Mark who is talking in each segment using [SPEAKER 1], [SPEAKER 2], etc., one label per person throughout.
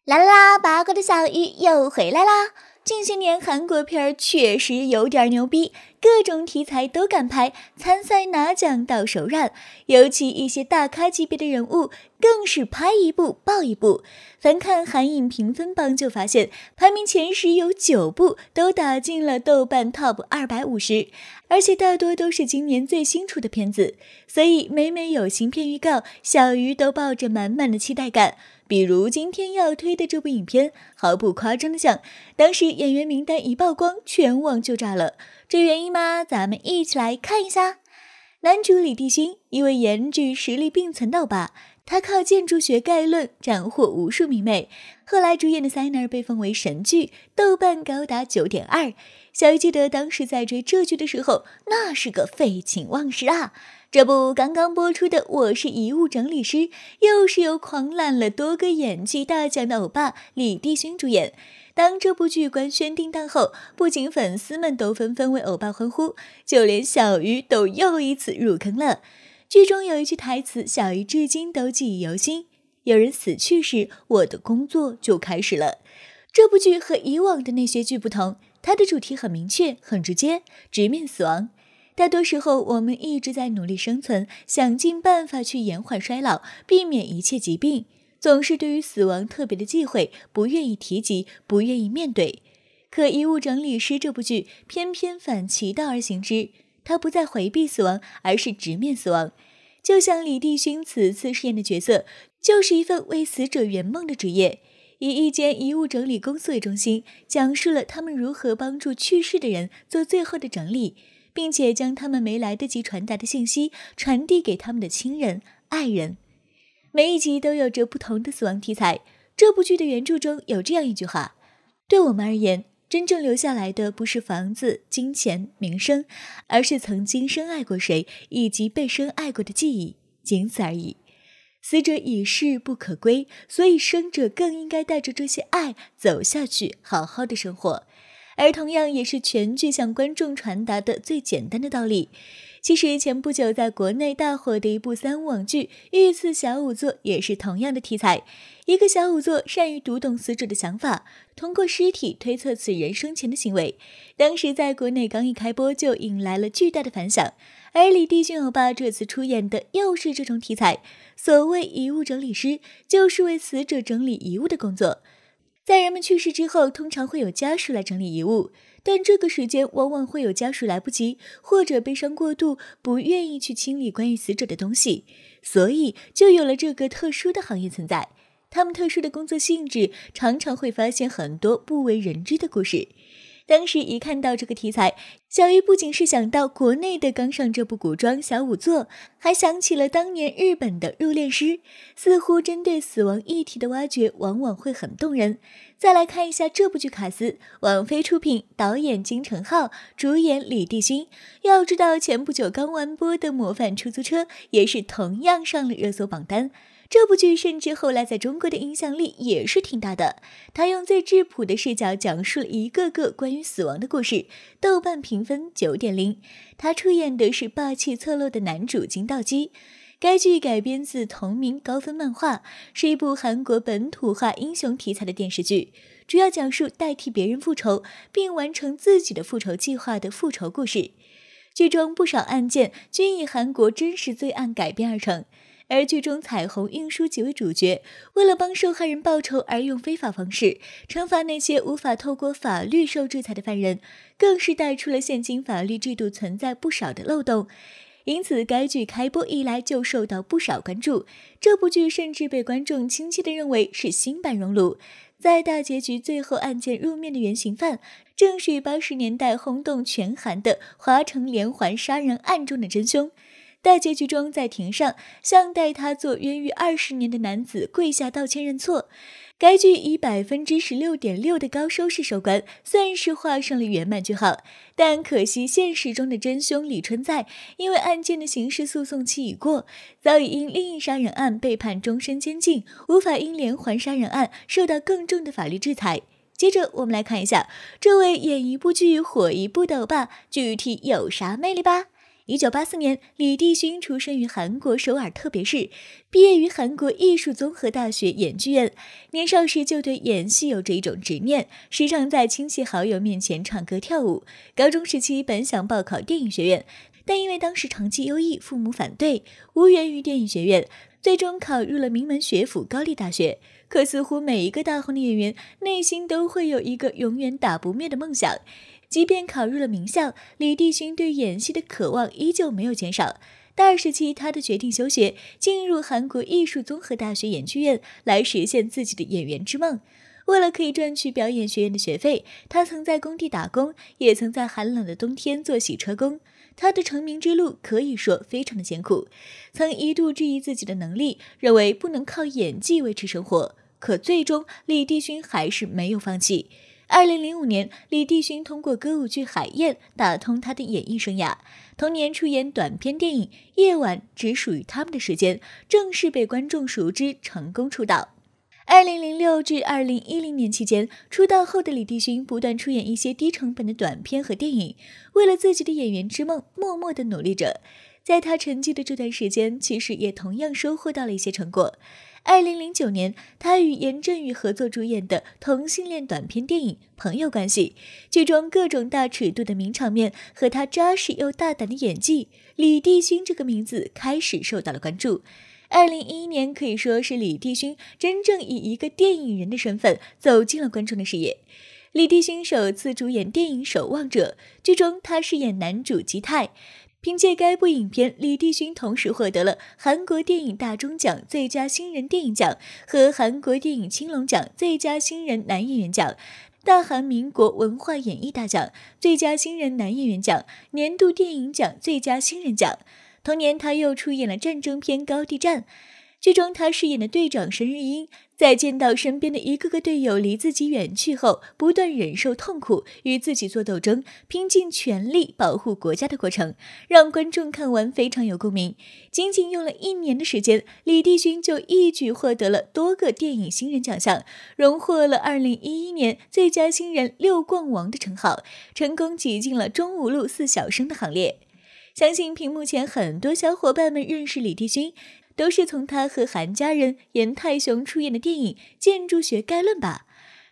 [SPEAKER 1] 啦啦啦，八卦的小鱼又回来啦！近些年韩国片确实有点牛逼，各种题材都敢拍，参赛拿奖到手软。尤其一些大咖级别的人物，更是拍一部爆一部。翻看韩影评分榜就发现，排名前10有9部都打进了豆瓣 TOP 250，而且大多都是今年最新出的片子。所以每每有新片预告，小鱼都抱着满满的期待感。比如今天要推的这部影片，毫不夸张的讲，当时演员名单一曝光，全网就炸了。这原因吗？咱们一起来看一下。男主李帝勋，一位颜值实力并存的欧巴，他靠建筑学概论斩获无数迷妹。后来主演的《Sinner》被封为神剧，豆瓣高达 9.2。小鱼记得当时在追这剧的时候，那是个废寝忘食啊。这部刚刚播出的《我是遗物整理师》，又是由狂揽了多个演技大奖的欧巴李帝勋主演。当这部剧官宣定档后，不仅粉丝们都纷纷为欧巴欢呼，就连小鱼都又一次入坑了。剧中有一句台词，小鱼至今都记忆犹新：有人死去时，我的工作就开始了。这部剧和以往的那些剧不同，它的主题很明确、很直接，直面死亡。大多时候，我们一直在努力生存，想尽办法去延缓衰老，避免一切疾病，总是对于死亡特别的忌讳，不愿意提及，不愿意面对。可《遗物整理师》这部剧偏偏反其道而行之，它不再回避死亡，而是直面死亡。就像李帝勋此次饰演的角色，就是一份为死者圆梦的职业，以一间遗物整理公司为中心，讲述了他们如何帮助去世的人做最后的整理，并且将他们没来得及传达的信息传递给他们的亲人、爱人。每一集都有着不同的死亡题材。这部剧的原著中有这样一句话：对我们而言，真正留下来的不是房子、金钱、名声，而是曾经深爱过谁，以及被深爱过的记忆，仅此而已。死者已逝不可归，所以生者更应该带着这些爱走下去，好好的生活。而同样也是全剧向观众传达的最简单的道理。其实前不久在国内大火的一部3网剧《遇刺小仵作》也是同样的题材。一个小仵作善于读懂死者的想法，通过尸体推测此人生前的行为。当时在国内刚一开播就引来了巨大的反响。而李帝勋欧巴这次出演的又是这种题材。所谓遗物整理师，就是为死者整理遗物的工作。在人们去世之后，通常会有家属来整理遗物，但这个时间往往会有家属来不及，或者悲伤过度，不愿意去清理关于死者的东西，所以就有了这个特殊的行业存在。他们特殊的工作性质，常常会发现很多不为人知的故事。当时一看到这个题材，小鱼不仅是想到国内的刚上这部古装小仵作，还想起了当年日本的入殓师，似乎针对死亡议题的挖掘往往会很动人。再来看一下这部剧卡司，王菲出品，导演金承浩，主演李帝勋。要知道前不久刚完播的《模范出租车》也是同样上了热搜榜单。这部剧甚至后来在中国的影响力也是挺大的，他用最质朴的视角讲述了一个个关于死亡的故事，豆瓣评分 9.0。 他出演的是霸气侧漏的男主金道基。该剧改编自同名高分漫画，是一部韩国本土化英雄题材的电视剧，主要讲述代替别人复仇并完成自己的复仇计划的复仇故事。剧中不少案件均以韩国真实罪案改编而成，而剧中彩虹运输几位主角为了帮受害人报仇而用非法方式惩罚那些无法透过法律受制裁的犯人，更是带出了现今法律制度存在不少的漏洞。因此该剧开播以来就受到不少关注，这部剧甚至被观众亲切地认为是新版熔炉。在大结局最后案件入面的原型犯，正是80年代轰动全韩的华城连环杀人案中的真凶。大结局中，在庭上向带他做冤狱20年的男子跪下道歉认错。该剧以 16.6% 的高收视收官，算是画上了圆满句号。但可惜现实中的真凶李春在，因为案件的刑事诉讼期已过，早已因另一杀人案被判终身监禁，无法因连环杀人案受到更重的法律制裁。接着我们来看一下这位演一部剧火一部的欧巴具体有啥魅力吧。1984年，李帝勋出生于韩国首尔特别市，毕业于韩国艺术综合大学演剧院。年少时就对演戏有着一种执念，时常在亲戚好友面前唱歌跳舞。高中时期本想报考电影学院，但因为当时成绩优异，父母反对，无缘于电影学院，最终考入了名门学府高丽大学。可似乎每一个大红的演员内心都会有一个永远打不灭的梦想。即便考入了名校，李帝勋对演戏的渴望依旧没有减少。大二时期，他的决定休学，进入韩国艺术综合大学演剧院，来实现自己的演员之梦。为了可以赚取表演学院的学费，他曾在工地打工，也曾在寒冷的冬天做洗车工。他的成名之路可以说非常的艰苦，曾一度质疑自己的能力，认为不能靠演技维持生活。可最终，李帝勋还是没有放弃。2005年，李帝勋通过歌舞剧《海燕》打通他的演艺生涯。同年出演短片电影《夜晚只属于他们的时间》，正式被观众熟知，成功出道。2006至2010年期间，出道后的李帝勋不断出演一些低成本的短片和电影，为了自己的演员之梦，默默地努力着。在他沉寂的这段时间，其实也同样收获到了一些成果。2009年，他与严正宇合作主演的同性恋短片电影《朋友关系》，剧中各种大尺度的名场面和他扎实又大胆的演技，李帝勋这个名字开始受到了关注。2011年可以说是李帝勋真正以一个电影人的身份走进了观众的视野。李帝勋首次主演电影《守望者》，剧中他饰演男主吉泰。凭借该部影片，李帝勋同时获得了韩国电影大钟奖最佳新人电影奖和韩国电影青龙奖最佳新人男演员奖、大韩民国文化演艺大奖最佳新人男演员奖、年度电影奖最佳新人奖。同年，他又出演了战争片《高地战》，剧中他饰演的队长申日英，在见到身边的一个个队友离自己远去后，不断忍受痛苦，与自己做斗争，拼尽全力保护国家的过程，让观众看完非常有共鸣。仅仅用了1年的时间，李帝勋就一举获得了多个电影新人奖项，荣获了2011年最佳新人6冠王的称号，成功挤进了中五路4小生的行列。相信屏幕前很多小伙伴们认识李帝勋，都是从他和韩佳人、严泰雄出演的电影《建筑学概论》吧。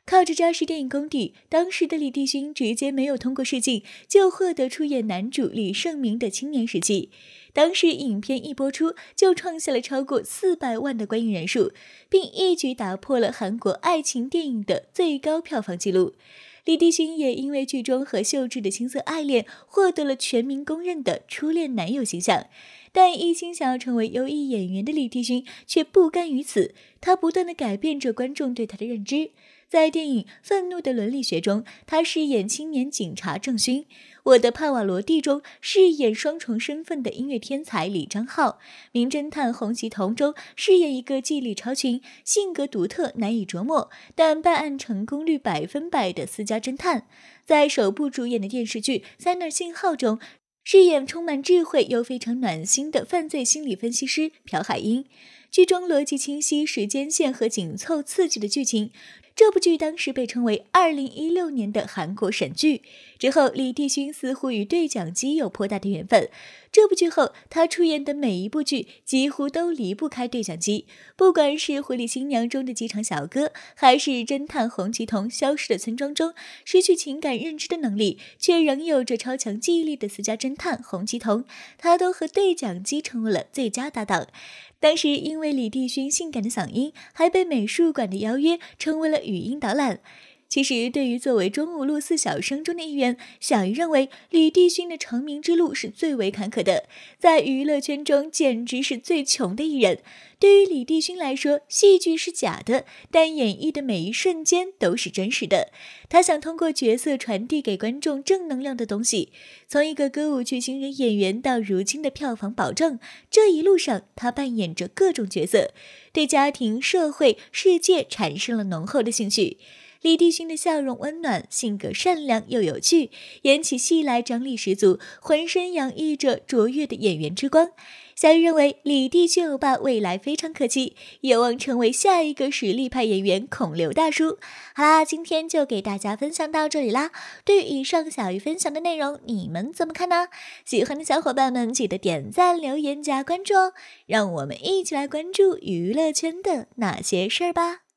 [SPEAKER 1] 靠着扎实电影功底，当时的李帝勋直接没有通过试镜，就获得出演男主李胜民的青年时期。当时影片一播出，就创下了超过400万的观影人数，并一举打破了韩国爱情电影的最高票房纪录。李帝勋也因为剧中和秀智的青涩爱恋，获得了全民公认的初恋男友形象。但一心想要成为优异演员的李帝勋却不甘于此，他不断地改变着观众对他的认知。在电影《愤怒的伦理学》中，他饰演青年警察郑勋；我的帕瓦罗蒂中饰演双重身份的音乐天才李章浩；名侦探洪吉童中饰演一个记忆力超群、性格独特、难以琢磨但办案成功率100%的私家侦探。在首部主演的电视剧《塞纳信号》中，饰演充满智慧又非常暖心的犯罪心理分析师朴海英。剧中逻辑清晰、时间线和紧凑刺激的剧情，这部剧当时被称为2016年的韩国神剧。之后，李帝勋似乎与对讲机有颇大的缘分。这部剧后，他出演的每一部剧几乎都离不开对讲机，不管是《狐狸新娘》中的机场小哥，还是侦探洪吉童消失的村庄中失去情感认知的能力却仍有着超强记忆力的私家侦探洪吉童，他都和对讲机成为了最佳搭档。当时因为李帝勋性感的嗓音，还被美术馆的邀约成为了语音导览。其实对于作为中五路4小生中的一员，小鱼认为李帝勋的成名之路是最为坎坷的，在娱乐圈中简直是最穷的艺人。对于李帝勋来说，戏剧是假的，但演绎的每一瞬间都是真实的。他想通过角色传递给观众正能量的东西。从一个歌舞剧新人演员到如今的票房保证，这一路上他扮演着各种角色，对家庭、社会、世界产生了浓厚的兴趣。李帝勋的笑容温暖，性格善良又有趣，演起戏来张力十足，浑身洋溢着卓越的演员之光。小雨认为李帝勋欧巴未来非常可期，有望成为下一个实力派演员孔刘大叔。好啦，今天就给大家分享到这里啦。对于以上小鱼分享的内容，你们怎么看呢？喜欢的小伙伴们记得点赞、留言、加关注哦，让我们一起来关注娱乐圈的那些事儿吧。